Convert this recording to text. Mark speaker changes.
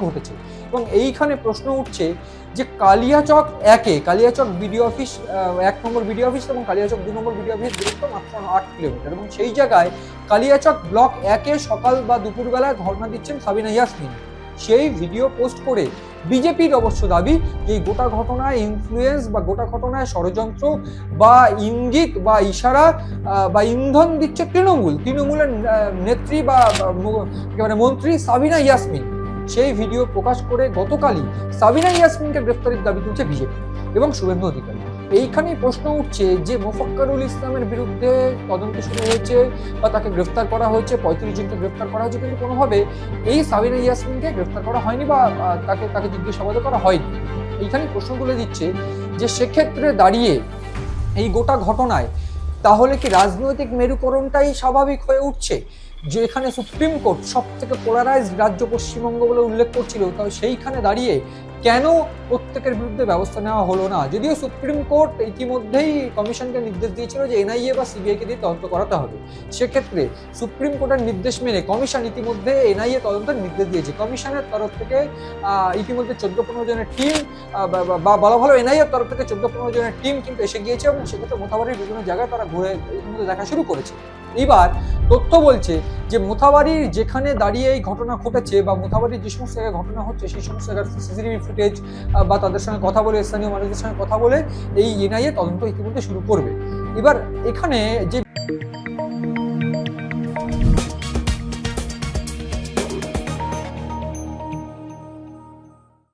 Speaker 1: ঘটেছে। এবং এইখানে প্রশ্ন উঠছে যে কালিয়াচক 1-এ, কালিয়াচক বিডিও অফিস 1 নম্বর বিডিও অফিস এবং কালিয়াচক 2 নম্বর বিডিও অফিস দূরত্ব মাত্র 8 কিলোমিটার, এবং সেই জায়গায় কালিয়াচক ব্লক 1-এ সকাল বা দুপুরবেলায় ধর্ণা দিচ্ছেন সাবিনা ইয়াসমিন। সেই ভিডিও পোস্ট করে বিজেপির অবশ্য দাবি যে এই গোটা ঘটনায় ইনফ্লুয়েন্স বা গোটা ঘটনায় ষড়যন্ত্র বা ইঙ্গিত বা ইশারা বা ইন্ধন দিচ্ছে তৃণমূলের নেত্রী বা একেবারে মন্ত্রী সাবিনা ইয়াসমিন। সেই ভিডিও প্রকাশ করে গতকালই সাবিনা ইয়াসমিনকে গ্রেফতারের দাবি তুলছে বিজেপি এবং শুভেন্দু অধিকারী। এইখানেই প্রশ্ন উঠছে যে মোফাক্কারুল ইসলামের বিরুদ্ধে তদন্ত শুরু হয়েছে বা তাকে গ্রেফতার করা হয়েছে, 35 জনকে গ্রেফতার করা হয়েছে, কিন্তু কোনোভাবে এই সাবিনা ইয়াসমিনকে গ্রেফতার করা হয়নি বা তাকে জিজ্ঞাসাবাদ করা হয়নি। এইখানেই প্রশ্ন তুলে দিচ্ছে যে সেক্ষেত্রে দাঁড়িয়ে এই গোটা ঘটনায় তাহলে কি রাজনৈতিক মেরুকরণটাই স্বাভাবিক হয়ে উঠছে? যে এখানে সুপ্রিম কোর্ট সব থেকে পোলারাইজড রাজ্য পশ্চিমবঙ্গ বলে উল্লেখ করছিল, তাহলে সেইখানে দাঁড়িয়ে কেন প্রত্যেকের বিরুদ্ধে ব্যবস্থা নেওয়া হলো না? যদিও সুপ্রিম কোর্ট ইতিমধ্যেই কমিশনকে নির্দেশ দিয়েছিল যে এনআইএ বা সিবিআইকে দিয়ে তদন্ত করাতে হবে। সেক্ষেত্রে সুপ্রিম কোর্টের নির্দেশ মেনে কমিশন ইতিমধ্যে এনআইএ তদন্তের নির্দেশ দিয়েছে। কমিশনের তরফ থেকে ইতিমধ্যে 14-15 জনের টিম বা বলা ভালো এনআইএর তরফ থেকে 14-15 জনের টিম কিন্তু এসে গিয়েছে এবং সেক্ষেত্রে মোথাবাড়ির বিভিন্ন জায়গায় তারা ঘুরে ইতিমধ্যে দেখা শুরু করেছে। এবার তথ্য বলছে যে মোথাবাড়ির যেখানে দাঁড়িয়ে এই ঘটনা ঘটেছে বা মোথাবাড়ির যে সমস্ত জায়গায় ঘটনা হচ্ছে সেই সমস্ত জায়গার সিসিটিভি ফুটেজ বা তাদের সঙ্গে কথা বলে, স্থানীয় মানুষদের সঙ্গে কথা বলে এই এনআইএ তদন্ত ইতিমধ্যে শুরু করবে। এবার এখানে যে